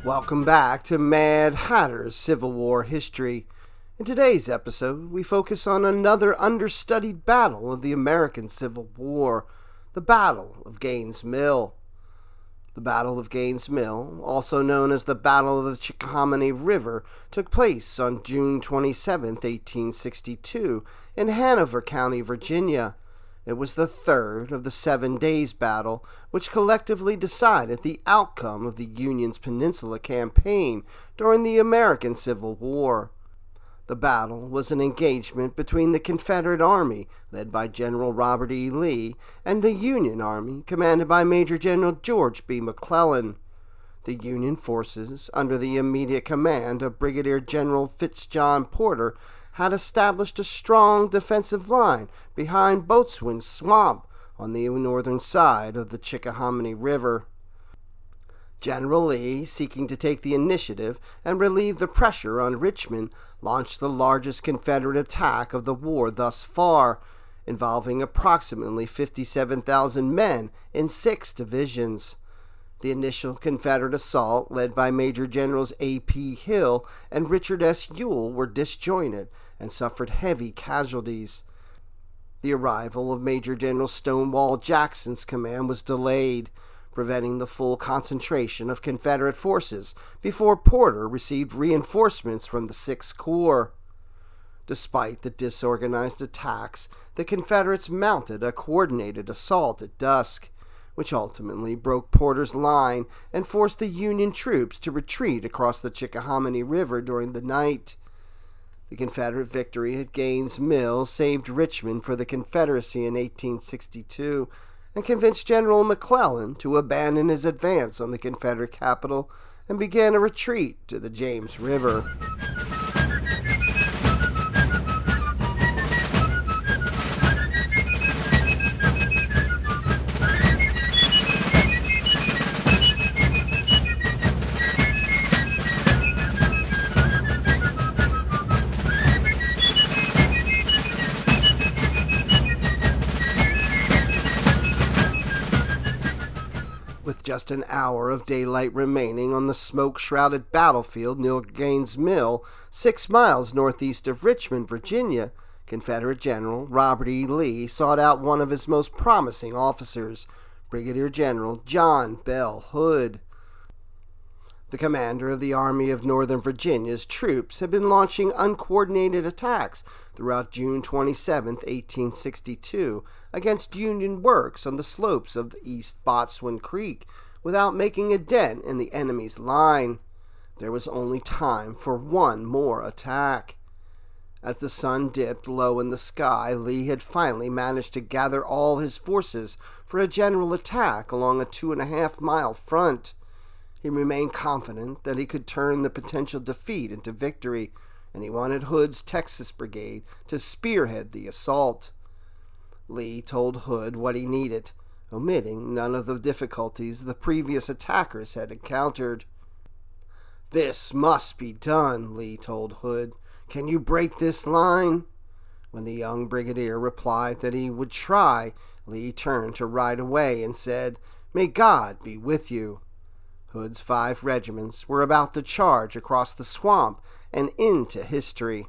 Welcome back to Mad Hatter's Civil War history. In today's episode, we focus on another understudied battle of the American Civil War, the Battle of Gaines' Mill. The Battle of Gaines' Mill, also known as the Battle of the Chickahominy River, took place on June 27, 1862, in Hanover County, Virginia. It was the third of the 7 days battle, which collectively decided the outcome of the Union's Peninsula Campaign during the American Civil War. The battle was an engagement between the Confederate Army, led by General Robert E. Lee, and the Union Army, commanded by Major General George B. McClellan. The Union forces, under the immediate command of Brigadier General Fitz Porter, had established a strong defensive line behind Boatswain's Swamp on the northern side of the Chickahominy River. General Lee, seeking to take the initiative and relieve the pressure on Richmond, launched the largest Confederate attack of the war thus far, involving approximately 57,000 men in 6 divisions. The initial Confederate assault, led by Major Generals A.P. Hill and Richard S. Ewell, were disjointed and suffered heavy casualties. The arrival of Major General Stonewall Jackson's command was delayed, preventing the full concentration of Confederate forces before Porter received reinforcements from the 6th Corps. Despite the disorganized attacks, the Confederates mounted a coordinated assault at dusk, which ultimately broke Porter's line and forced the Union troops to retreat across the Chickahominy River during the night. The Confederate victory at Gaines' Mill saved Richmond for the Confederacy in 1862 and convinced General McClellan to abandon his advance on the Confederate capital and began a retreat to the James River. With just an hour of daylight remaining on the smoke-shrouded battlefield near Gaines' Mill, 6 miles northeast of Richmond, Virginia, Confederate General Robert E. Lee sought out one of his most promising officers, Brigadier General John Bell Hood. The commander of the Army of Northern Virginia's troops had been launching uncoordinated attacks throughout June 27, 1862, against Union works on the slopes of East Botswan Creek without making a dent in the enemy's line. There was only time for one more attack. As the sun dipped low in the sky, Lee had finally managed to gather all his forces for a general attack along a 2.5-mile front. He remained confident that he could turn the potential defeat into victory, and he wanted Hood's Texas Brigade to spearhead the assault. Lee told Hood what he needed, omitting none of the difficulties the previous attackers had encountered. "This must be done," Lee told Hood. "Can you break this line?" When the young brigadier replied that he would try, Lee turned to ride away and said, "May God be with you." Hood's 5 regiments were about to charge across the swamp and into history.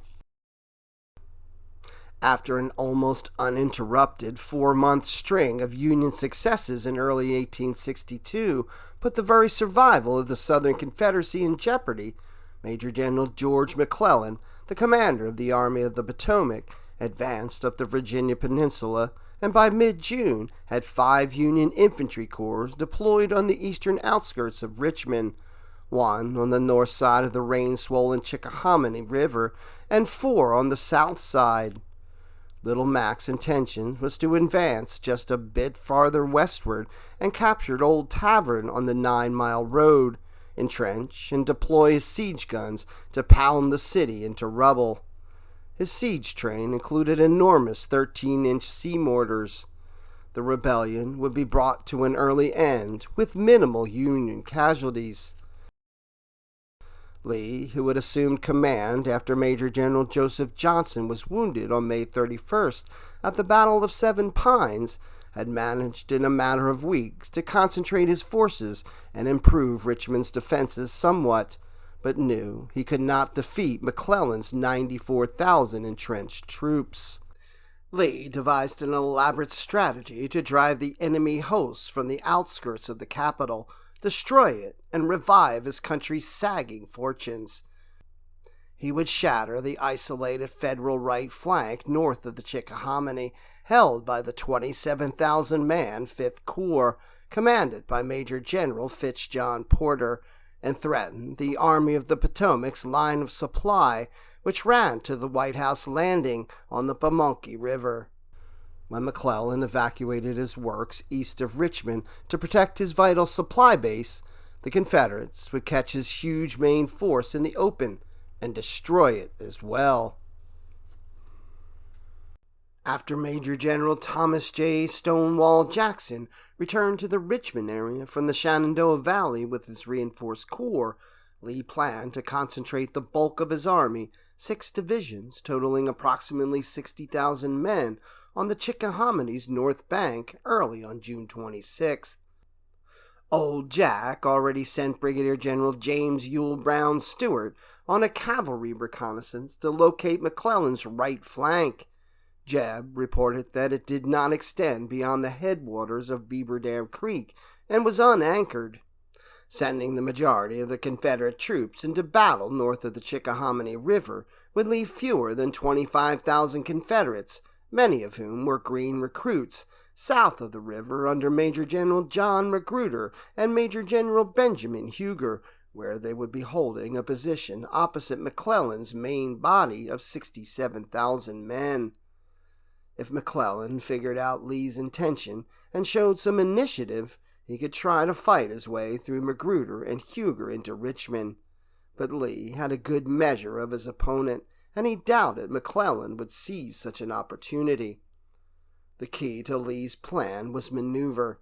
After an almost uninterrupted 4-month string of Union successes in early 1862 put the very survival of the Southern Confederacy in jeopardy, Major General George McClellan, the commander of the Army of the Potomac, advanced up the Virginia Peninsula and by mid-June had 5 Union infantry corps deployed on the eastern outskirts of Richmond, 1 on the north side of the rain-swollen Chickahominy River, and 4 on the south side. Little Mac's intention was to advance just a bit farther westward and capture Old Tavern on the 9-mile road, entrench, and deploy his siege guns to pound the city into rubble. His siege train included enormous 13-inch sea mortars. The rebellion would be brought to an early end with minimal Union casualties. Lee, who had assumed command after Major General Joseph Johnson was wounded on May 31st at the Battle of Seven Pines, had managed in a matter of weeks to concentrate his forces and improve Richmond's defenses somewhat, but knew he could not defeat McClellan's 94,000 entrenched troops. Lee devised an elaborate strategy to drive the enemy hosts from the outskirts of the capital, destroy it, and revive his country's sagging fortunes. He would shatter the isolated Federal right flank north of the Chickahominy, held by the 27,000-man 5th Corps, commanded by Major General Fitz Porter, and threaten the Army of the Potomac's line of supply, which ran to the White House landing on the Pamunkey River. When McClellan evacuated his works east of Richmond to protect his vital supply base, the Confederates would catch his huge main force in the open and destroy it as well. After Major General Thomas J. Stonewall Jackson returned to the Richmond area from the Shenandoah Valley with his reinforced corps, Lee planned to concentrate the bulk of his army, 6 divisions totaling approximately 60,000 men, on the Chickahomony's north bank early on June 26th. Old Jack already sent Brigadier General James Ewell Brown Stewart on a cavalry reconnaissance to locate McClellan's right flank. Jeb reported that it did not extend beyond the headwaters of Beaver Dam Creek and was unanchored. Sending the majority of the Confederate troops into battle north of the Chickahominy River would leave fewer than 25,000 Confederates, many of whom were green recruits, south of the river under Major General John Magruder and Major General Benjamin Huger, where they would be holding a position opposite McClellan's main body of 67,000 men. If McClellan figured out Lee's intention and showed some initiative, he could try to fight his way through Magruder and Huger into Richmond. But Lee had a good measure of his opponent, and he doubted McClellan would seize such an opportunity. The key to Lee's plan was maneuver.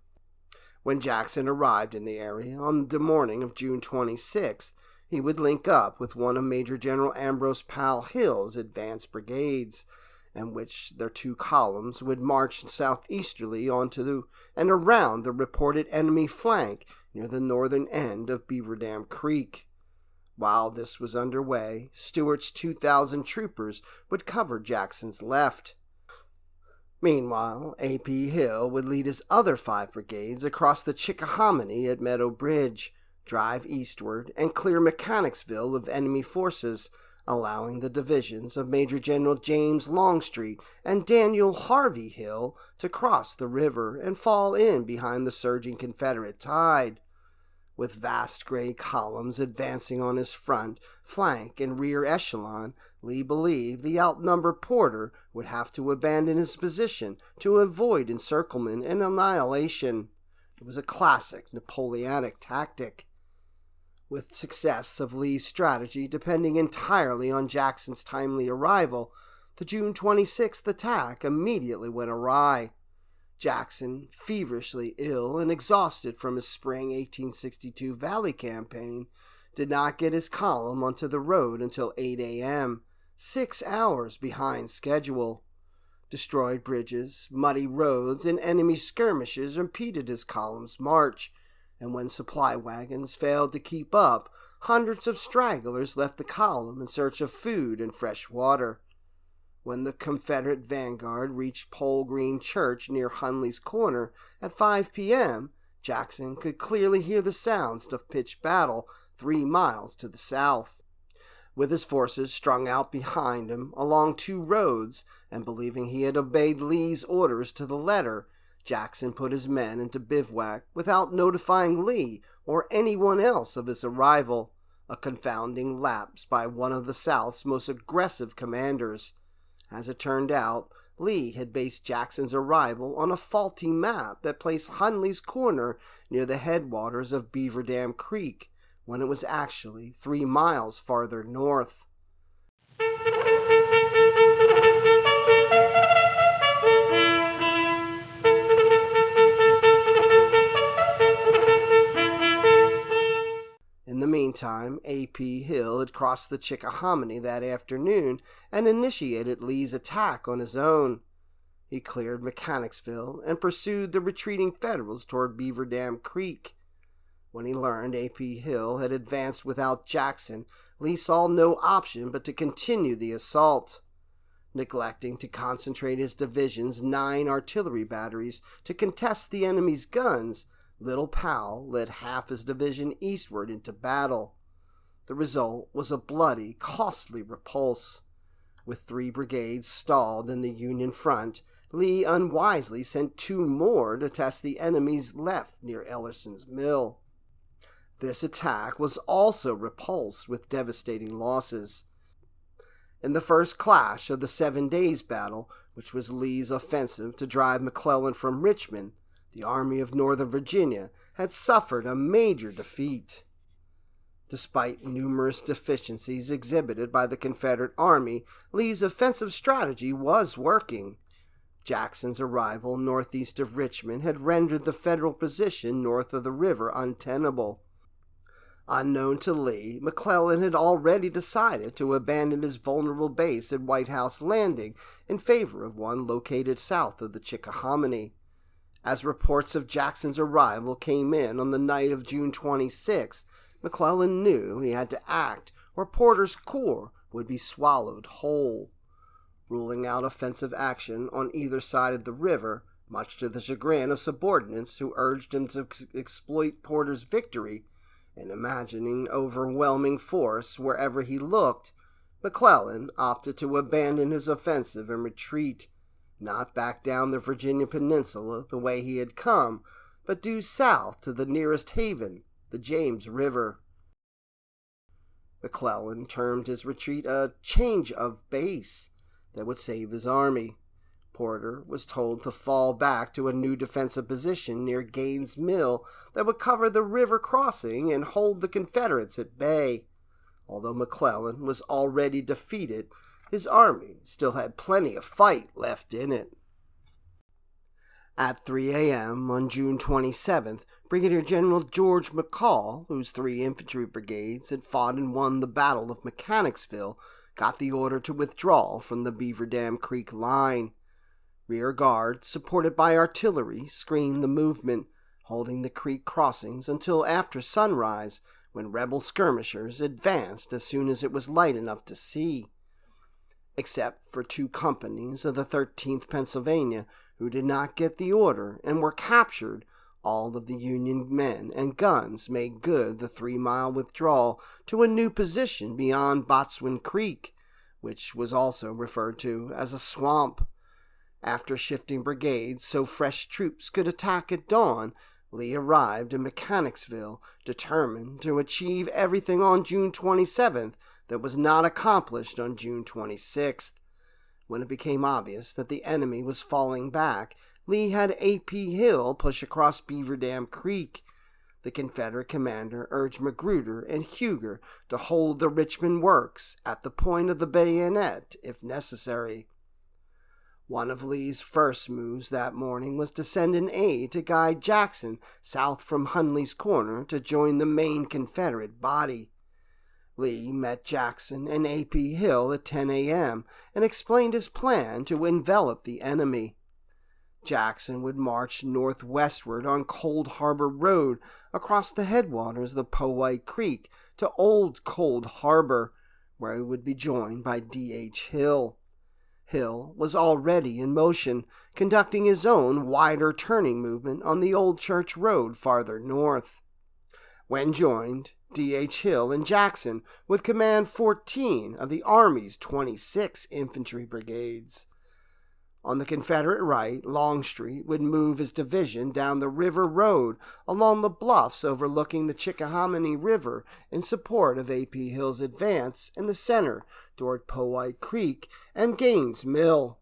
When Jackson arrived in the area on the morning of June 26th, he would link up with one of Major General Ambrose Powell Hill's advance brigades, in which their 2 columns would march southeasterly onto and around the reported enemy flank near the northern end of Beaver Dam Creek. While this was underway, Stewart's 2,000 troopers would cover Jackson's left. Meanwhile, A.P. Hill would lead his other 5 brigades across the Chickahominy at Meadow Bridge, drive eastward, and clear Mechanicsville of enemy forces, allowing the divisions of Major General James Longstreet and Daniel Harvey Hill to cross the river and fall in behind the surging Confederate tide. With vast gray columns advancing on his front, flank, and rear echelon, Lee believed the outnumbered Porter would have to abandon his position to avoid encirclement and annihilation. It was a classic Napoleonic tactic. With success of Lee's strategy depending entirely on Jackson's timely arrival, the June 26th attack immediately went awry. Jackson, feverishly ill and exhausted from his spring 1862 Valley campaign, did not get his column onto the road until 8 a.m., 6 hours behind schedule. Destroyed bridges, muddy roads, and enemy skirmishes impeded his column's march, and when supply wagons failed to keep up, hundreds of stragglers left the column in search of food and fresh water. When the Confederate vanguard reached Pole Green Church near Hunley's Corner at 5 p.m., Jackson could clearly hear the sounds of pitched battle 3 miles to the south. With his forces strung out behind him along 2 roads, and believing he had obeyed Lee's orders to the letter, Jackson put his men into bivouac without notifying Lee or anyone else of his arrival, a confounding lapse by one of the South's most aggressive commanders. As it turned out, Lee had based Jackson's arrival on a faulty map that placed Hunley's Corner near the headwaters of Beaver Dam Creek, when it was actually 3 miles farther north. In the meantime, A.P. Hill had crossed the Chickahominy that afternoon and initiated Lee's attack on his own. He cleared Mechanicsville and pursued the retreating Federals toward Beaver Dam Creek. When he learned A.P. Hill had advanced without Jackson, Lee saw no option but to continue the assault. Neglecting to concentrate his division's 9 artillery batteries to contest the enemy's guns, Little Powell led half his division eastward into battle. The result was a bloody, costly repulse. With 3 brigades stalled in the Union front, Lee unwisely sent 2 more to test the enemy's left near Ellerson's Mill. This attack was also repulsed with devastating losses. In the first clash of the 7 Days Battle, which was Lee's offensive to drive McClellan from Richmond, the Army of Northern Virginia had suffered a major defeat. Despite numerous deficiencies exhibited by the Confederate Army, Lee's offensive strategy was working. Jackson's arrival northeast of Richmond had rendered the Federal position north of the river untenable. Unknown to Lee, McClellan had already decided to abandon his vulnerable base at White House Landing in favor of one located south of the Chickahominy. As reports of Jackson's arrival came in on the night of June 26th, McClellan knew he had to act or Porter's corps would be swallowed whole. Ruling out offensive action on either side of the river, much to the chagrin of subordinates who urged him to exploit Porter's victory, and imagining overwhelming force wherever he looked, McClellan opted to abandon his offensive and retreat, not back down the Virginia Peninsula the way he had come, but due south to the nearest haven, the James River. McClellan termed his retreat a change of base that would save his army. Porter was told to fall back to a new defensive position near Gaines' Mill that would cover the river crossing and hold the Confederates at bay. Although McClellan was already defeated, his army still had plenty of fight left in it. At 3 a.m. on June 27th, Brigadier General George McCall, whose 3 infantry brigades had fought and won the Battle of Mechanicsville, got the order to withdraw from the Beaver Dam Creek line. Rear guard, supported by artillery, screened the movement, holding the creek crossings until after sunrise, when rebel skirmishers advanced as soon as it was light enough to see. Except for 2 companies of the 13th Pennsylvania who did not get the order and were captured, all of the Union men and guns made good the 3-mile withdrawal to a new position beyond Botswan Creek, which was also referred to as a swamp. After shifting brigades so fresh troops could attack at dawn, Lee arrived in Mechanicsville, determined to achieve everything on June 27th that was not accomplished on June 26th. When it became obvious that the enemy was falling back, Lee had A.P. Hill push across Beaver Dam Creek. The Confederate commander urged Magruder and Huger to hold the Richmond works at the point of the bayonet if necessary. One of Lee's first moves that morning was to send an aide to guide Jackson south from Hunley's Corner to join the main Confederate body. Lee met Jackson and A.P. Hill at 10 a.m. and explained his plan to envelop the enemy. Jackson would march northwestward on Cold Harbor Road across the headwaters of the Powhite Creek to Old Cold Harbor, where he would be joined by D.H. Hill. Hill was already in motion, conducting his own wider turning movement on the Old Church Road farther north. When joined, D.H. Hill and Jackson would command 14 of the Army's 26 infantry brigades. On the Confederate right, Longstreet would move his division down the River Road along the bluffs overlooking the Chickahominy River in support of A.P. Hill's advance in the center toward Powhite Creek and Gaines' Mill.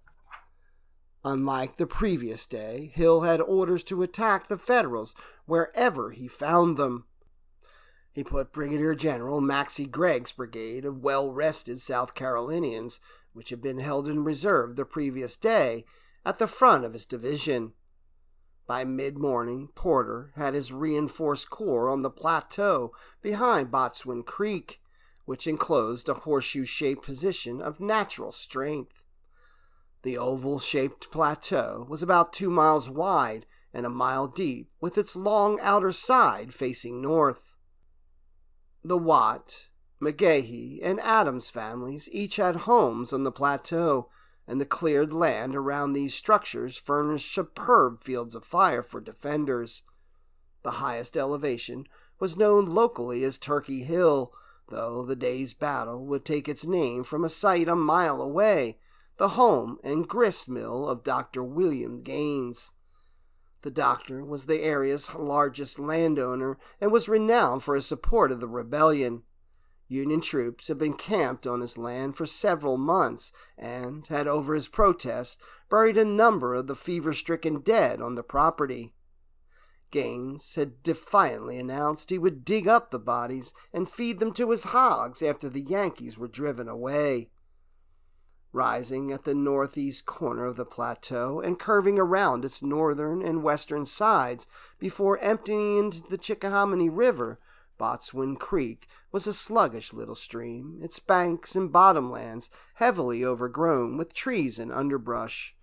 Unlike the previous day, Hill had orders to attack the Federals wherever he found them. He put Brigadier General Maxcy Gregg's brigade of well-rested South Carolinians, which had been held in reserve the previous day, at the front of his division. By mid-morning, Porter had his reinforced corps on the plateau behind Botswan Creek, which enclosed a horseshoe-shaped position of natural strength. The oval-shaped plateau was about 2 miles wide and a mile deep, with its long outer side facing north. The Watt, McGahey, and Adams families each had homes on the plateau, and the cleared land around these structures furnished superb fields of fire for defenders. The highest elevation was known locally as Turkey Hill, though the day's battle would take its name from a site a mile away, the home and grist mill of Dr. William Gaines. The doctor was the area's largest landowner and was renowned for his support of the rebellion. Union troops had been camped on his land for several months and had, over his protest, buried a number of the fever-stricken dead on the property. Gaines had defiantly announced he would dig up the bodies and feed them to his hogs after the Yankees were driven away. Rising at the northeast corner of the plateau and curving around its northern and western sides before emptying into the Chickahominy River, Botswan Creek was a sluggish little stream, its banks and bottomlands heavily overgrown with trees and underbrush.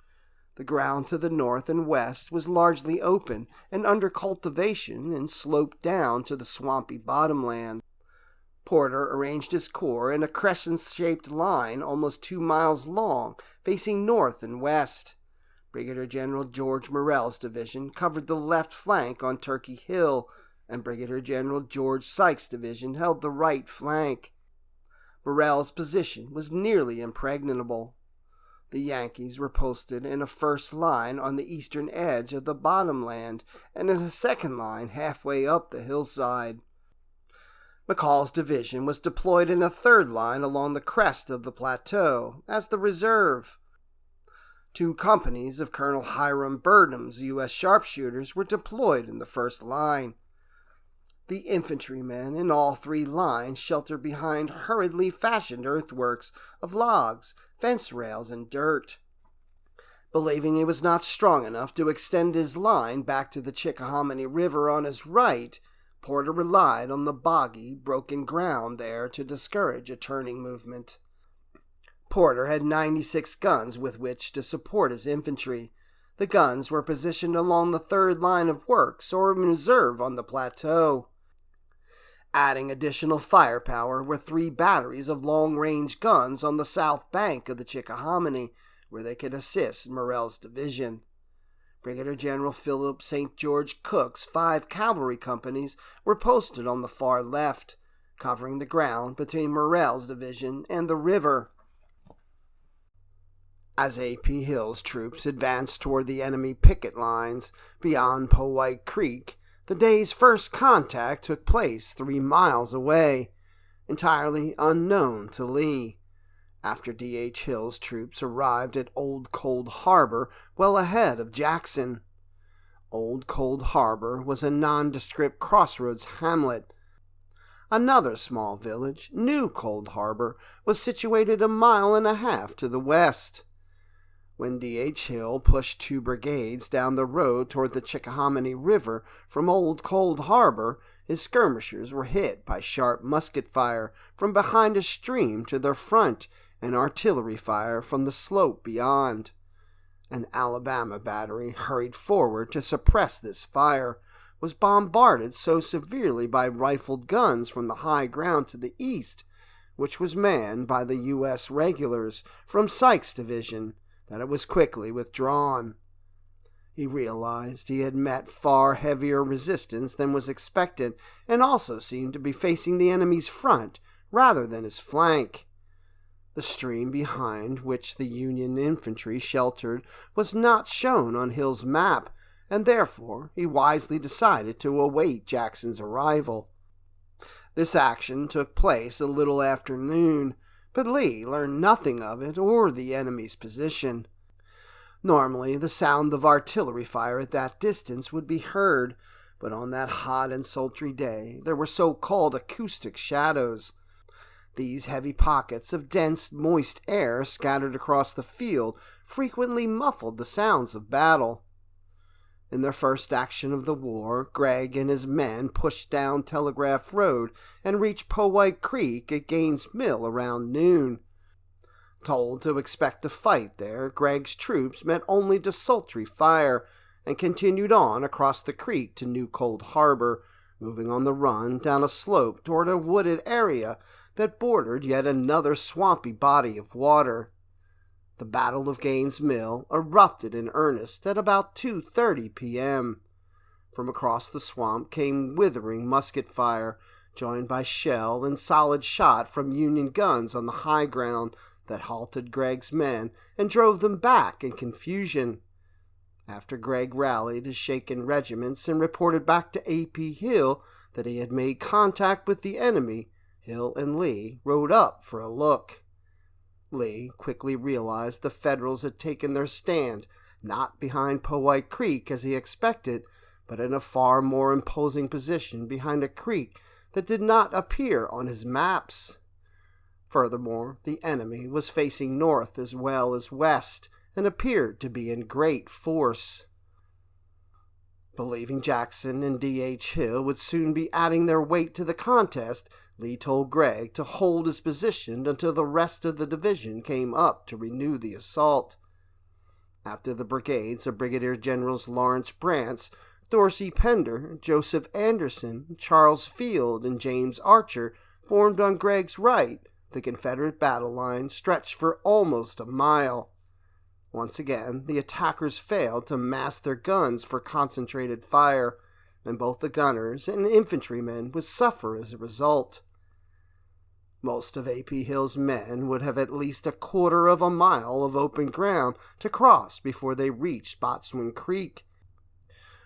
The ground to the north and west was largely open and under cultivation and sloped down to the swampy bottomland. Porter arranged his corps in a crescent-shaped line almost 2 miles long, facing north and west. Brigadier General George Morrell's division covered the left flank on Turkey Hill, and Brigadier General George Sykes' division held the right flank. Morrell's position was nearly impregnable. The Yankees were posted in a first line on the eastern edge of the bottomland and in a second line halfway up the hillside. McCall's division was deployed in a third line along the crest of the plateau as the reserve. 2 companies of Colonel Hiram Burnham's U.S. sharpshooters were deployed in the first line. The infantrymen in all 3 lines sheltered behind hurriedly fashioned earthworks of logs, fence rails, and dirt. Believing he was not strong enough to extend his line back to the Chickahominy River on his right, Porter relied on the boggy, broken ground there to discourage a turning movement. Porter had 96 guns with which to support his infantry. The guns were positioned along the third line of works or in reserve on the plateau. Adding additional firepower were 3 batteries of long-range guns on the south bank of the Chickahominy, where they could assist Morrell's division. Brigadier General Philip St. George Cook's 5 cavalry companies were posted on the far left, covering the ground between Morrell's division and the river. As A.P. Hill's troops advanced toward the enemy picket lines beyond Powhite Creek, the day's first contact took place 3 miles away, entirely unknown to Lee. After D.H. Hill's troops arrived at Old Cold Harbor well ahead of Jackson. Old Cold Harbor was a nondescript crossroads hamlet. Another small village, New Cold Harbor, was situated 1.5 miles to the west. When D.H. Hill pushed 2 brigades down the road toward the Chickahominy River from Old Cold Harbor, his skirmishers were hit by sharp musket fire from behind a stream to their front and artillery fire from the slope beyond. An Alabama battery hurried forward to suppress this fire, was bombarded so severely by rifled guns from the high ground to the east, which was manned by the U.S. regulars from Sykes' division, that it was quickly withdrawn. He realized he had met far heavier resistance than was expected, and also seemed to be facing the enemy's front rather than his flank. The stream behind which the Union infantry sheltered was not shown on Hill's map, and therefore he wisely decided to await Jackson's arrival. This action took place a little after noon, but Lee learned nothing of it or the enemy's position. Normally, the sound of artillery fire at that distance would be heard, but on that hot and sultry day there were so-called acoustic shadows. These heavy pockets of dense, moist air scattered across the field frequently muffled the sounds of battle. In their first action of the war, Gregg and his men pushed down Telegraph Road and reached Powhite Creek at Gaines' Mill around noon. Told to expect a fight there, Gregg's troops met only desultory fire and continued on across the creek to New Cold Harbor, moving on the run down a slope toward a wooded area that bordered yet another swampy body of water. The Battle of Gaines' Mill erupted in earnest at about 2:30 p.m. From across the swamp came withering musket fire, joined by shell and solid shot from Union guns on the high ground that halted Gregg's men and drove them back in confusion. After Gregg rallied his shaken regiments and reported back to A.P. Hill that he had made contact with the enemy, Hill and Lee rode up for a look. Lee quickly realized the Federals had taken their stand, not behind Powhite Creek as he expected, but in a far more imposing position behind a creek that did not appear on his maps. Furthermore, the enemy was facing north as well as west, and appeared to be in great force. Believing Jackson and D.H. Hill would soon be adding their weight to the contest, Lee told Gregg to hold his position until the rest of the division came up to renew the assault. After the brigades of Brigadier Generals Lawrence Brants, Dorsey Pender, Joseph Anderson, Charles Field, and James Archer formed on Gregg's right, the Confederate battle line stretched for almost a mile. Once again, the attackers failed to mass their guns for concentrated fire, and both the gunners and infantrymen would suffer as a result. Most of A.P. Hill's men would have at least a quarter of a mile of open ground to cross before they reached Botswan Creek.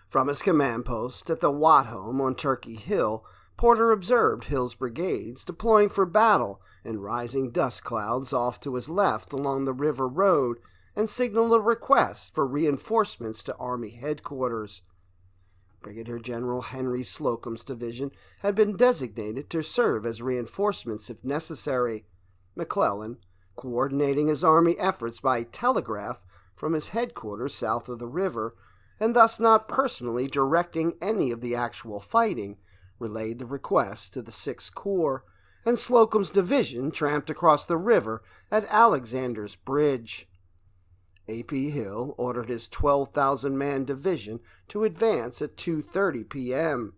From his command post at the Watt Home on Turkey Hill, Porter observed Hill's brigades deploying for battle in rising dust clouds off to his left along the river road, and signaled a request for reinforcements to Army headquarters. Brigadier General Henry Slocum's division had been designated to serve as reinforcements if necessary. McClellan, coordinating his army efforts by telegraph from his headquarters south of the river, and thus not personally directing any of the actual fighting, relayed the request to the Sixth Corps, and Slocum's division tramped across the river at Alexander's Bridge. A.P. Hill ordered his 12,000-man division to advance at 2:30 p.m.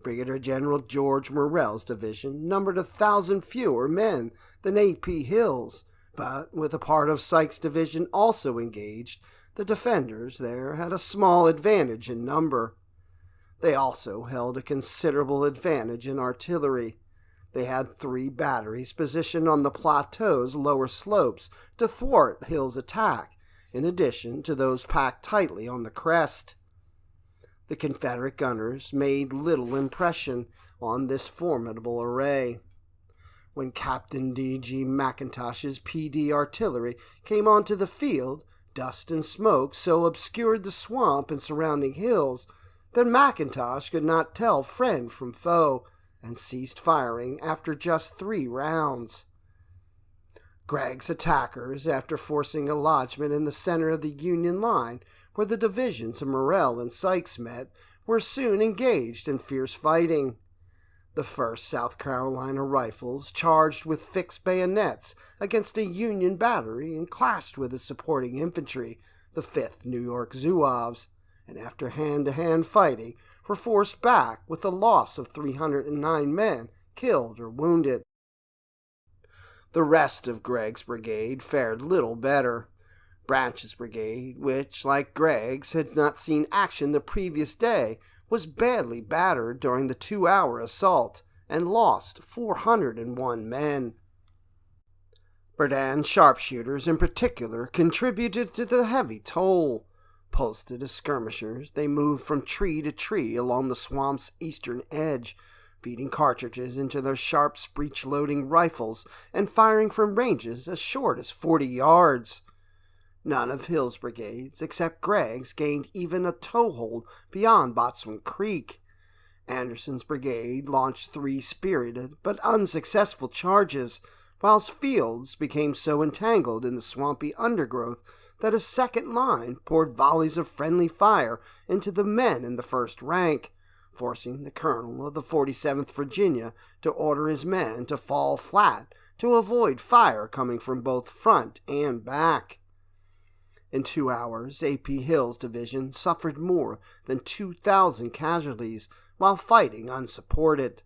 Brigadier General George Morrell's division numbered 1,000 fewer men than A.P. Hill's, but with a part of Sykes' division also engaged, the defenders there had a small advantage in number. They also held a considerable advantage in artillery. They had 3 batteries positioned on the plateau's lower slopes to thwart Hill's attack, in addition to those packed tightly on the crest. The Confederate gunners made little impression on this formidable array. When Captain D.G. McIntosh's P.D. artillery came onto the field, dust and smoke so obscured the swamp and surrounding hills that McIntosh could not tell friend from foe, and ceased firing after just 3 rounds. Gregg's attackers, after forcing a lodgment in the center of the Union line, where the divisions of Morrell and Sykes met, were soon engaged in fierce fighting. The 1st South Carolina Rifles charged with fixed bayonets against a Union battery and clashed with its supporting infantry, the 5th New York Zouaves, and after hand-to-hand fighting were forced back with a loss of 309 men killed or wounded. The rest of Gregg's brigade fared little better. Branch's brigade, which, like Gregg's, had not seen action the previous day, was badly battered during the 2-hour assault and lost 401 men. Berdan's sharpshooters in particular contributed to the heavy toll. Posted as skirmishers, they moved from tree to tree along the swamp's eastern edge, feeding cartridges into their sharp breech-loading rifles and firing from ranges as short as 40 yards. None of Hill's brigades, except Gregg's, gained even a toehold beyond Botswan Creek. Anderson's brigade launched 3 spirited but unsuccessful charges, whilst Field's became so entangled in the swampy undergrowth that his second line poured volleys of friendly fire into the men in the first rank, forcing the colonel of the 47th Virginia to order his men to fall flat to avoid fire coming from both front and back. In 2 hours, A.P. Hill's division suffered more than 2,000 casualties while fighting unsupported.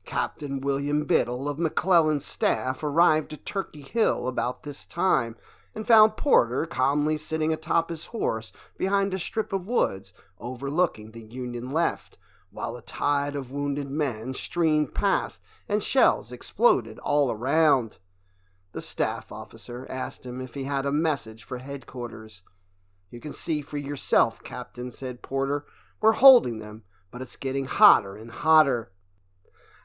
Captain William Biddle of McClellan's staff arrived at Turkey Hill about this time and found Porter calmly sitting atop his horse behind a strip of woods overlooking the Union left, while a tide of wounded men streamed past and shells exploded all around. The staff officer asked him if he had a message for headquarters. "You can see for yourself, Captain," said Porter. "We're holding them, but it's getting hotter and hotter."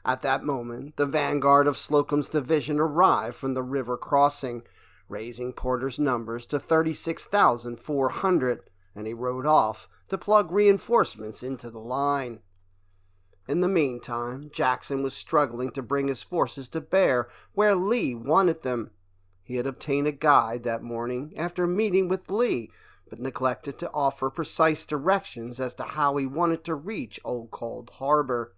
At that moment, the vanguard of Slocum's division arrived from the river crossing, raising Porter's numbers to 36,400, and he rode off to plug reinforcements into the line. In the meantime, Jackson was struggling to bring his forces to bear where Lee wanted them. He had obtained a guide that morning after meeting with Lee, but neglected to offer precise directions as to how he wanted to reach Old Cold Harbor.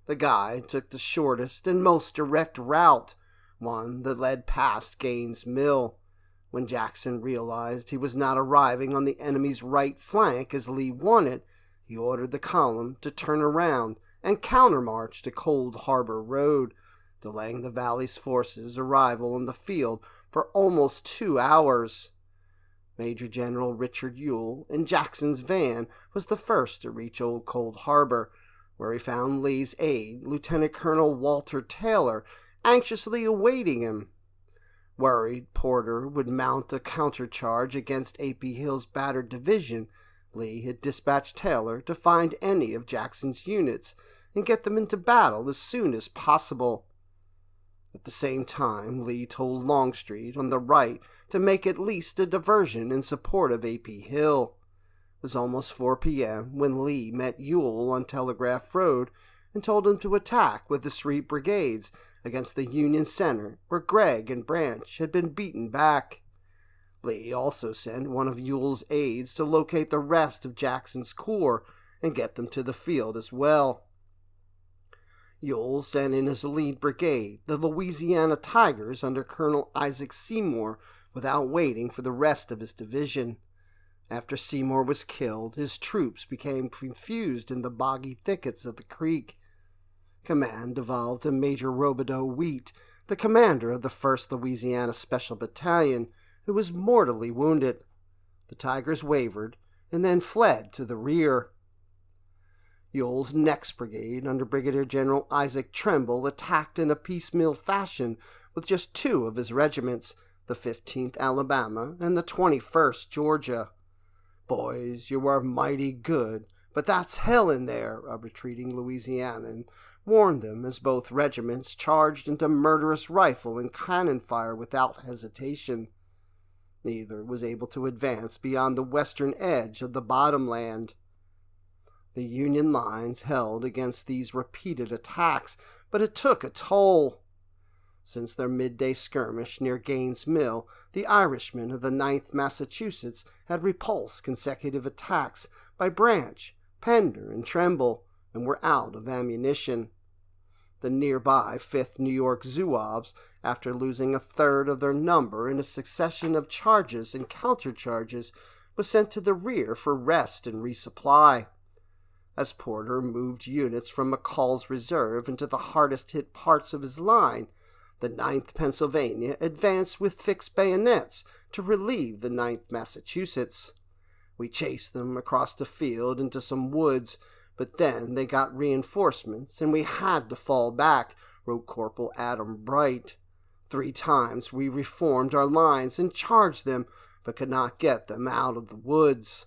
The guide took the shortest and most direct route, one that led past Gaines' Mill. When Jackson realized he was not arriving on the enemy's right flank as Lee wanted, he ordered the column to turn around and countermarch to Cold Harbor Road, delaying the Valley's forces' arrival in the field for almost 2 hours. Major General Richard Ewell, in Jackson's van, was the first to reach Old Cold Harbor, where he found Lee's aide, Lieutenant Colonel Walter Taylor, anxiously awaiting him. Worried Porter would mount a countercharge against A.P. Hill's battered division, Lee had dispatched Taylor to find any of Jackson's units and get them into battle as soon as possible. At the same time, Lee told Longstreet on the right to make at least a diversion in support of A.P. Hill. It was almost 4 p.m. when Lee met Ewell on Telegraph Road and told him to attack with the 3 brigades against the Union center, where Gregg and Branch had been beaten back. Lee also sent one of Ewell's aides to locate the rest of Jackson's corps and get them to the field as well. Ewell sent in his lead brigade, the Louisiana Tigers under Colonel Isaac Seymour, without waiting for the rest of his division. After Seymour was killed, his troops became confused in the boggy thickets of the creek. Command devolved to Major Robideau Wheat, the commander of the 1st Louisiana Special Battalion, who was mortally wounded. The Tigers wavered and then fled to the rear. Ewell's next brigade, under Brigadier General Isaac Tremble, attacked in a piecemeal fashion with just 2 of his regiments, the 15th Alabama and the 21st Georgia. "Boys, you were mighty good, but that's hell in there," a retreating Louisianan warned them as both regiments charged into murderous rifle and cannon fire without hesitation. Neither was able to advance beyond the western edge of the bottomland. The Union lines held against these repeated attacks, but it took a toll. Since their midday skirmish near Gaines' Mill, the Irishmen of the 9th Massachusetts had repulsed consecutive attacks by Branch, Pender, and Tremble, and were out of ammunition. The nearby 5th New York Zouaves, after losing a third of their number in a succession of charges and countercharges, was sent to the rear for rest and resupply. As Porter moved units from McCall's reserve into the hardest-hit parts of his line, the 9th Pennsylvania advanced with fixed bayonets to relieve the 9th Massachusetts. We chased them across the field into some woods, but then they got reinforcements, and we had to fall back, wrote Corporal Adam Bright. 3 times we reformed our lines and charged them, but could not get them out of the woods.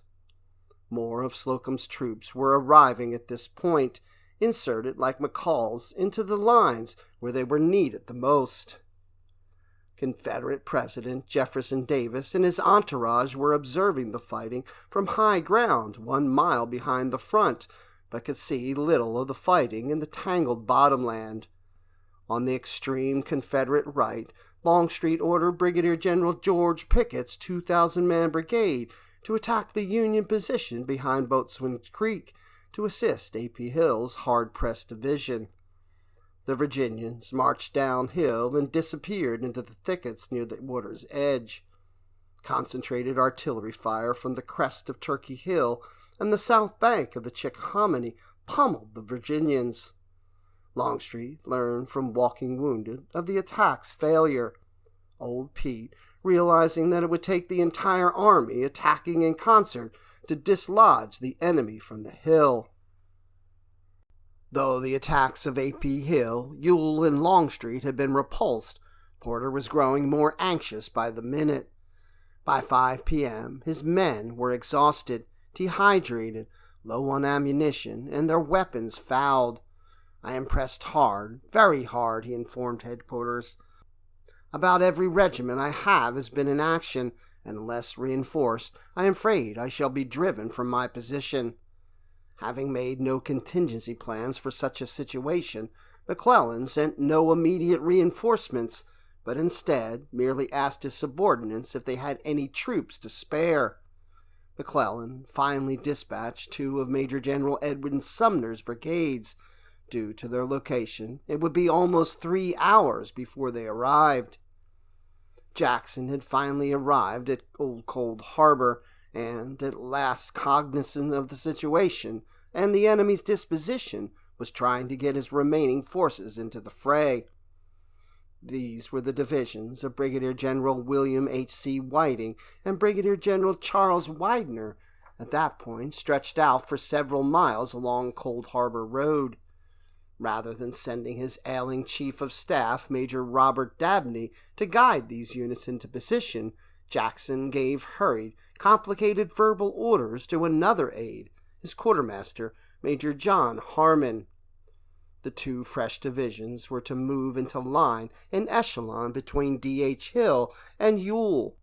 More of Slocum's troops were arriving at this point, inserted like McCall's into the lines where they were needed the most. Confederate President Jefferson Davis and his entourage were observing the fighting from high ground 1 mile behind the front, but could see little of the fighting in the tangled bottomland. On the extreme Confederate right, Longstreet ordered Brigadier General George Pickett's 2,000-man brigade to attack the Union position behind Boatswain Creek to assist A.P. Hill's hard-pressed division. The Virginians marched downhill and disappeared into the thickets near the water's edge. Concentrated artillery fire from the crest of Turkey Hill and the south bank of the Chickahominy pummeled the Virginians. Longstreet learned from Walking Wounded of the attack's failure. Old Pete, realizing that it would take the entire army attacking in concert to dislodge the enemy from the hill. Though the attacks of A.P. Hill, Ewell, and Longstreet had been repulsed, Porter was growing more anxious by the minute. By 5 p.m., his men were exhausted, dehydrated, low on ammunition, and their weapons fouled. "I am pressed hard, very hard," he informed headquarters. "About every regiment I have has been in action, and unless reinforced, I am afraid I shall be driven from my position." Having made no contingency plans for such a situation, McClellan sent no immediate reinforcements, but instead merely asked his subordinates if they had any troops to spare. McClellan finally dispatched 2 of Major General Edwin Sumner's brigades. Due to their location, it would be almost 3 hours before they arrived. Jackson had finally arrived at Old Cold Harbor, and, at last cognizant of the situation and the enemy's disposition, was trying to get his remaining forces into the fray. These were the divisions of Brigadier General William H.C. Whiting and Brigadier General Charles Widener, at that point stretched out for several miles along Cold Harbor Road. Rather than sending his ailing chief of staff, Major Robert Dabney, to guide these units into position, Jackson gave hurried, complicated verbal orders to another aide, his quartermaster, Major John Harmon. The 2 fresh divisions were to move into line in echelon between D.H. Hill and Ewell.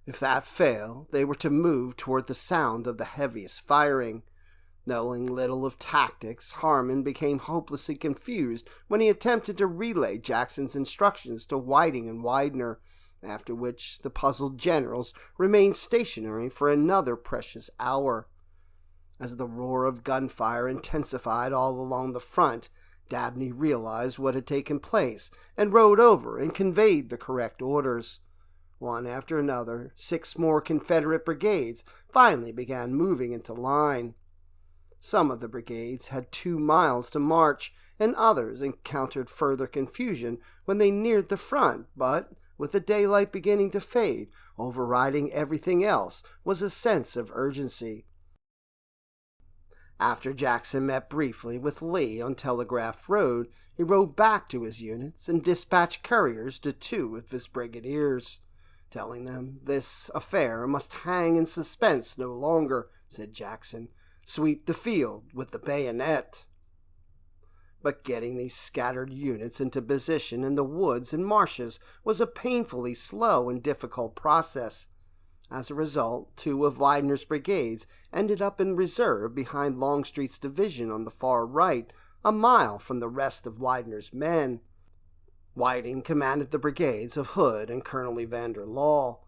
If that failed, they were to move toward the sound of the heaviest firing. Knowing little of tactics, Harmon became hopelessly confused when he attempted to relay Jackson's instructions to Whiting and Widener, after which the puzzled generals remained stationary for another precious hour. As the roar of gunfire intensified all along the front, Dabney realized what had taken place and rode over and conveyed the correct orders. One after another, 6 more Confederate brigades finally began moving into line. Some of the brigades had 2 miles to march, and others encountered further confusion when they neared the front, but, with the daylight beginning to fade, overriding everything else was a sense of urgency. After Jackson met briefly with Lee on Telegraph Road, he rode back to his units and dispatched couriers to 2 of his brigadiers. "Telling them this affair must hang in suspense no longer," said Jackson. "Sweep the field with the bayonet." But getting these scattered units into position in the woods and marshes was a painfully slow and difficult process. As a result, 2 of Widener's brigades ended up in reserve behind Longstreet's division on the far right, a mile from the rest of Widener's men. Whiting commanded the brigades of Hood and Colonel Evander Law.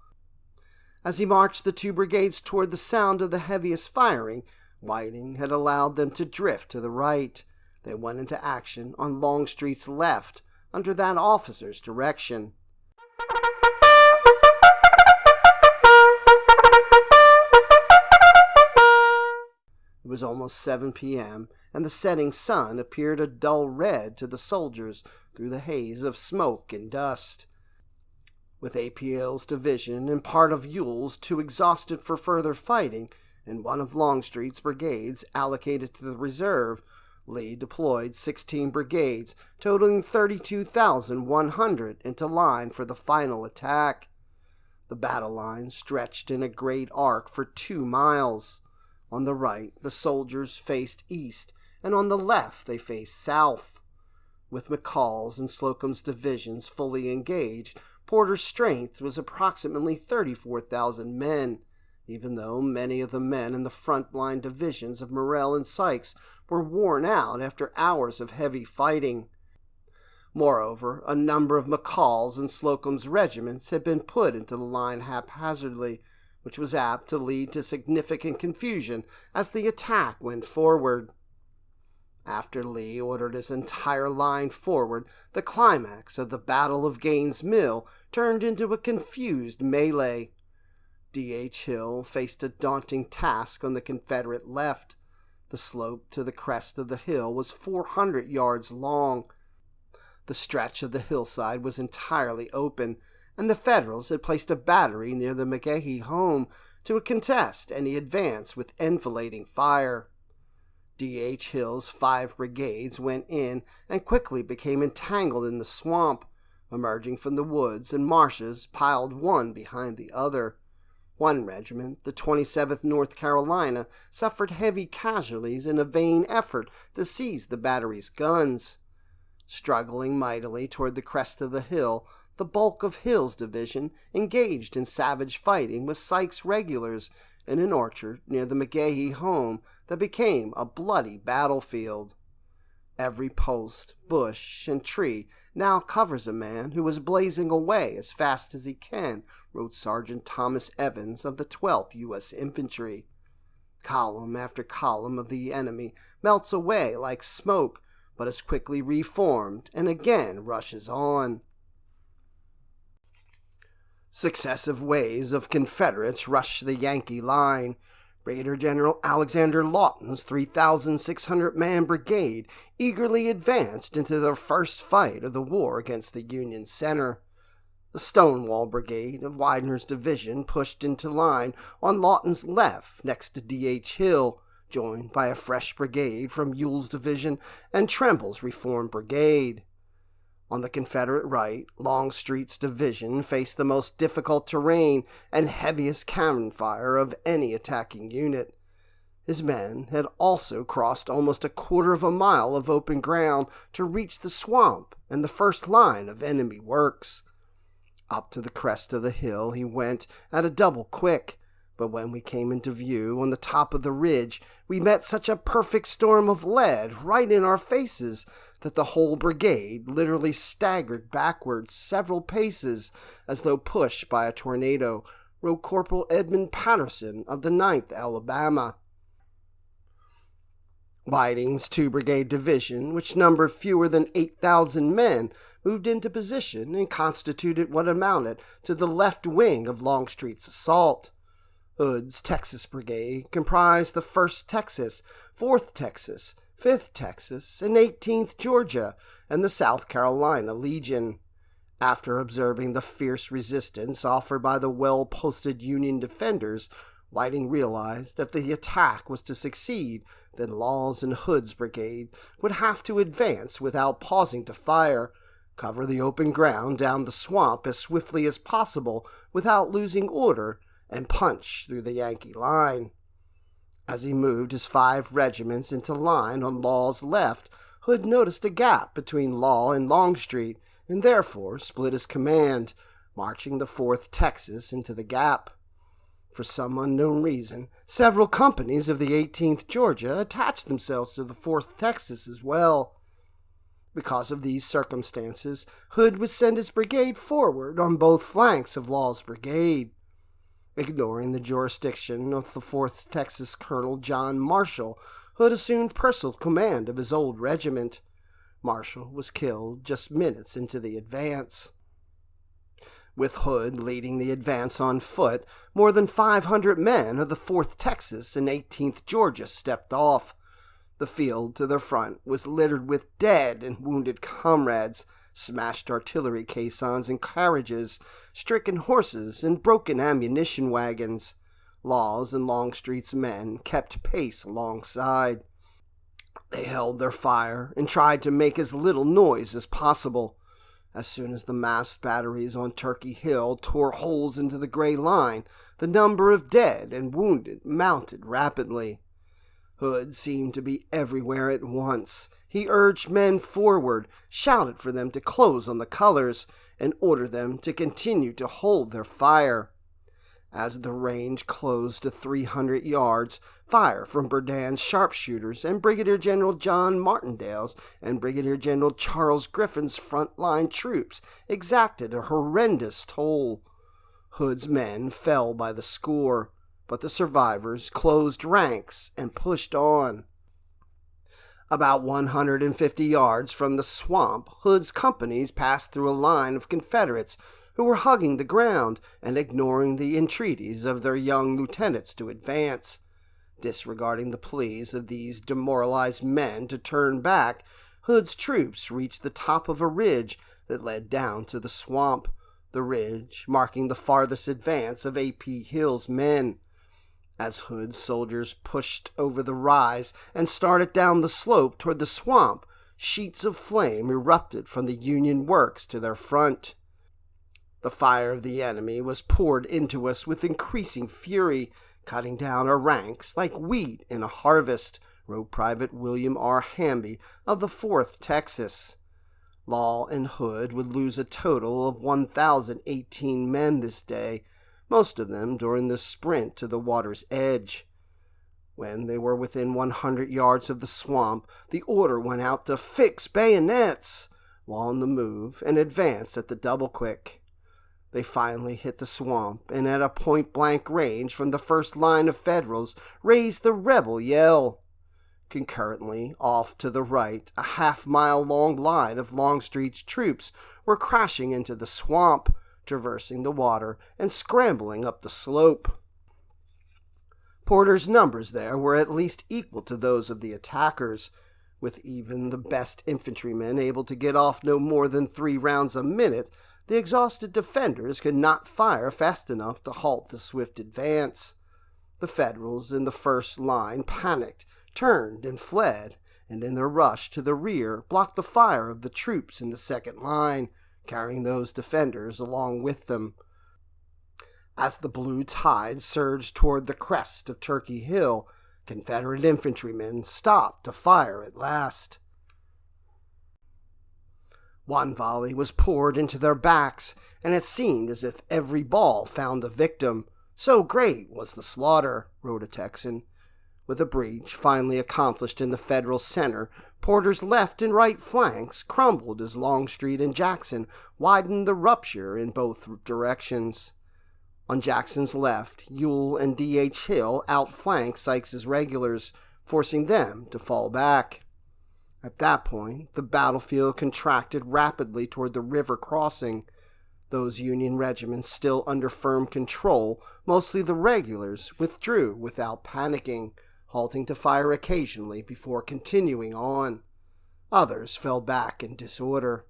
As he marched the 2 brigades toward the sound of the heaviest firing, Whiting had allowed them to drift to the right. They went into action on Longstreet's left, under that officer's direction. It was almost 7 p.m., and the setting sun appeared a dull red to the soldiers through the haze of smoke and dust. With A.P.L.'s division and part of Ewell's too exhausted for further fighting, and one of Longstreet's brigades allocated to the reserve, Lee deployed 16 brigades, totaling 32,100, into line for the final attack. The battle line stretched in a great arc for 2 miles. On the right, the soldiers faced east, and on the left they faced south. With McCall's and Slocum's divisions fully engaged, Porter's strength was approximately 34,000 men, even though many of the men in the front-line divisions of Morrell and Sykes were worn out after hours of heavy fighting. Moreover, a number of McCall's and Slocum's regiments had been put into the line haphazardly, which was apt to lead to significant confusion as the attack went forward. After Lee ordered his entire line forward, the climax of the Battle of Gaines' Mill turned into a confused melee. D.H. Hill faced a daunting task on the Confederate left. The slope to the crest of the hill was 400 yards long. The stretch of the hillside was entirely open, and the Federals had placed a battery near the McClellan home to contest any advance with enfilading fire. D.H. Hill's 5 brigades went in and quickly became entangled in the swamp, emerging from the woods and marshes piled one behind the other. One regiment, the 27th North Carolina, suffered heavy casualties in a vain effort to seize the battery's guns. Struggling mightily toward the crest of the hill, the bulk of Hill's division engaged in savage fighting with Sykes' regulars in an orchard near the McClellan home that became a bloody battlefield. Every post, bush, and tree now covers a man who is blazing away as fast as he can, wrote Sergeant Thomas Evans of the 12th U.S. Infantry. Column after column of the enemy melts away like smoke, but is quickly reformed and again rushes on. Successive waves of Confederates rushed the Yankee line. Brigadier General Alexander Lawton's 3,600-man brigade eagerly advanced into their first fight of the war against the Union center. The Stonewall Brigade of Widener's division pushed into line on Lawton's left next to D.H. Hill, joined by a fresh brigade from Ewell's division and Tremble's Reformed Brigade. On the Confederate right, Longstreet's division faced the most difficult terrain and heaviest cannon fire of any attacking unit. His men had also crossed almost a quarter of a mile of open ground to reach the swamp and the first line of enemy works. Up to the crest of the hill he went at a double quick, but when we came into view on the top of the ridge, we met such a perfect storm of lead right in our faces that the whole brigade literally staggered backwards several paces as though pushed by a tornado, wrote Corporal Edmund Patterson of the 9th Alabama. Whiting's 2-brigade division, which numbered fewer than 8,000 men, moved into position and constituted what amounted to the left wing of Longstreet's assault. Hood's Texas Brigade comprised the 1st Texas, 4th Texas, 5th Texas, and 18th Georgia, and the South Carolina Legion. After observing the fierce resistance offered by the well-posted Union defenders, Whiting realized that if the attack was to succeed, then Law's and Hood's brigade would have to advance without pausing to fire, cover the open ground down the swamp as swiftly as possible without losing order, and punch through the Yankee line. As he moved his 5 regiments into line on Law's left, Hood noticed a gap between Law and Longstreet, and therefore split his command, marching the 4th Texas into the gap. For some unknown reason, several companies of the 18th Georgia attached themselves to the 4th Texas as well. Because of these circumstances, Hood would send his brigade forward on both flanks of Law's brigade. Ignoring the jurisdiction of the 4th Texas Colonel John Marshall, Hood assumed personal command of his old regiment. Marshall was killed just minutes into the advance. With Hood leading the advance on foot, more than 500 men of the 4th Texas and 18th Georgia stepped off. The field to their front was littered with dead and wounded comrades, smashed artillery caissons and carriages, stricken horses, and broken ammunition wagons. Law's and Longstreet's men kept pace alongside. They held their fire and tried to make as little noise as possible. As soon as the masked batteries on Turkey Hill tore holes into the gray line, the number of dead and wounded mounted rapidly. Hood seemed to be everywhere at once. He urged men forward, shouted for them to close on the colors, and ordered them to continue to hold their fire. As the range closed to 300 yards, fire from Berdan's sharpshooters and Brigadier General John Martindale's and Brigadier General Charles Griffin's front-line troops exacted a horrendous toll. Hood's men fell by the score, but the survivors closed ranks and pushed on. About 150 yards from the swamp, Hood's companies passed through a line of Confederates who were hugging the ground and ignoring the entreaties of their young lieutenants to advance. Disregarding the pleas of these demoralized men to turn back, Hood's troops reached the top of a ridge that led down to the swamp, the ridge marking the farthest advance of A.P. Hill's men. As Hood's soldiers pushed over the rise and started down the slope toward the swamp, sheets of flame erupted from the Union works to their front. The fire of the enemy was poured into us with increasing fury, cutting down our ranks like wheat in a harvest, wrote Private William R. Hamby of the 4th Texas. Law and Hood would lose a total of 1,018 men this day, most of them during the sprint to the water's edge. When they were within 100 yards of the swamp, the order went out to fix bayonets, while on the move and advance at the double quick. They finally hit the swamp, and at a point-blank range from the first line of Federals, raised the rebel yell. Concurrently, off to the right, a half-mile-long line of Longstreet's troops were crashing into the swamp, traversing the water and scrambling up the slope. Porter's numbers there were at least equal to those of the attackers, with even the best infantrymen able to get off no more than 3 rounds a minute. The exhausted defenders could not fire fast enough to halt the swift advance. The Federals in the first line panicked, turned, and fled, and in their rush to the rear blocked the fire of the troops in the second line, carrying those defenders along with them. As the blue tide surged toward the crest of Turkey Hill, Confederate infantrymen stopped to fire at last. One volley was poured into their backs, and it seemed as if every ball found a victim. So great was the slaughter, wrote a Texan. With a breach finally accomplished in the Federal center, Porter's left and right flanks crumbled as Longstreet and Jackson widened the rupture in both directions. On Jackson's left, Ewell and D.H. Hill outflanked Sykes's regulars, forcing them to fall back. At that point, the battlefield contracted rapidly toward the river crossing. Those Union regiments still under firm control, mostly the regulars, withdrew without panicking, halting to fire occasionally before continuing on. Others fell back in disorder.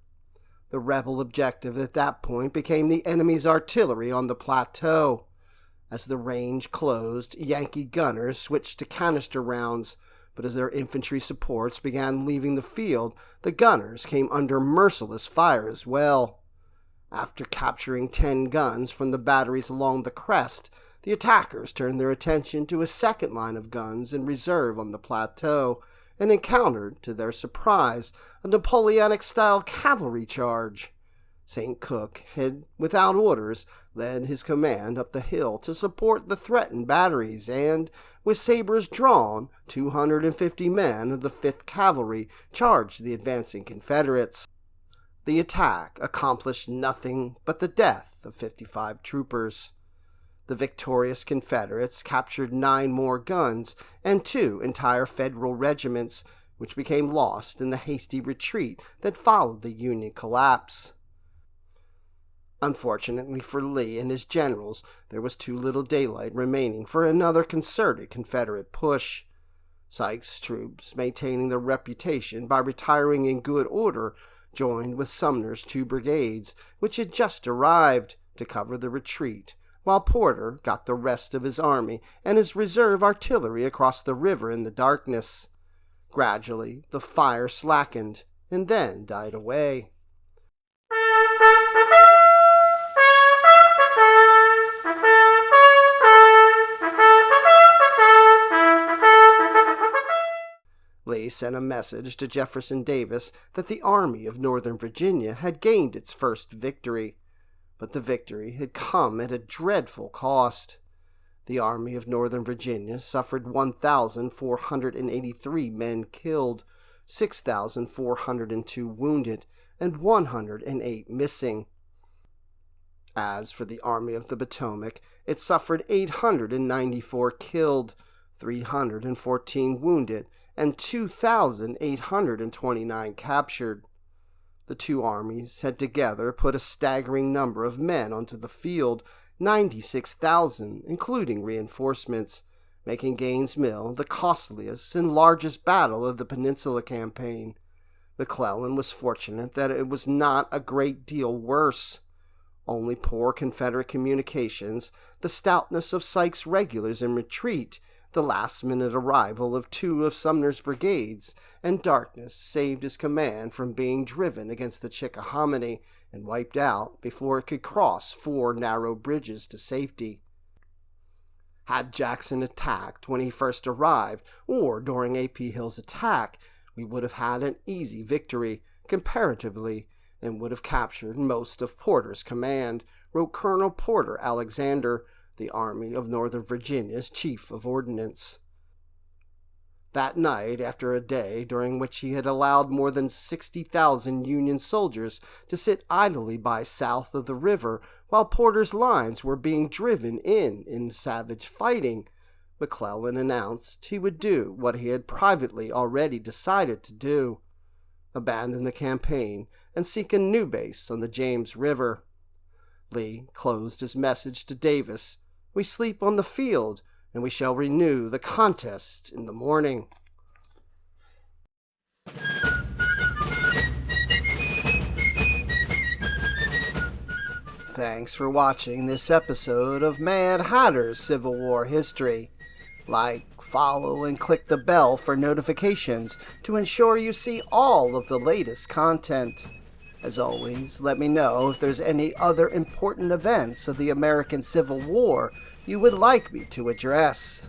The rebel objective at that point became the enemy's artillery on the plateau. As the range closed, Yankee gunners switched to canister rounds, but as their infantry supports began leaving the field, the gunners came under merciless fire as well. After capturing 10 guns from the batteries along the crest, the attackers turned their attention to a second line of guns in reserve on the plateau and encountered, to their surprise, a Napoleonic-style cavalry charge. St. Cook had, without orders, led his command up the hill to support the threatened batteries, and, with sabers drawn, 250 men of the 5th Cavalry charged the advancing Confederates. The attack accomplished nothing but the death of 55 troopers. The victorious Confederates captured 9 more guns and 2 entire Federal regiments, which became lost in the hasty retreat that followed the Union collapse. Unfortunately for Lee and his generals, there was too little daylight remaining for another concerted Confederate push. Sykes' troops, maintaining their reputation by retiring in good order, joined with Sumner's 2 brigades, which had just arrived, to cover the retreat, while Porter got the rest of his army and his reserve artillery across the river in the darkness. Gradually, the fire slackened and then died away. Lee sent a message to Jefferson Davis that the Army of Northern Virginia had gained its first victory, but the victory had come at a dreadful cost. The Army of Northern Virginia suffered 1,483 men killed, 6,402 wounded, and 108 missing. As for the Army of the Potomac, it suffered 894 killed, 314 wounded, and 2,829 captured. The two armies had together put a staggering number of men onto the field, 96,000, including reinforcements, making Gaines' Mill the costliest and largest battle of the Peninsula Campaign. McClellan was fortunate that it was not a great deal worse. Only poor Confederate communications, the stoutness of Sykes' regulars in retreat, the last-minute arrival of two of Sumner's brigades, and darkness saved his command from being driven against the Chickahominy and wiped out before it could cross 4 narrow bridges to safety. Had Jackson attacked when he first arrived, or during A.P. Hill's attack, we would have had an easy victory, comparatively, and would have captured most of Porter's command, wrote Colonel Porter Alexander, the Army of Northern Virginia's chief of ordnance. That night, after a day during which he had allowed more than 60,000 Union soldiers to sit idly by south of the river while Porter's lines were being driven in savage fighting, McClellan announced he would do what he had privately already decided to do: abandon the campaign and seek a new base on the James River. Lee closed his message to Davis: "We sleep on the field, and we shall renew the contest in the morning." Thanks for watching this episode of Mad Hatter's Civil War History. Like, follow, and click the bell for notifications to ensure you see all of the latest content. As always, let me know if there's any other important events of the American Civil War you would like me to address.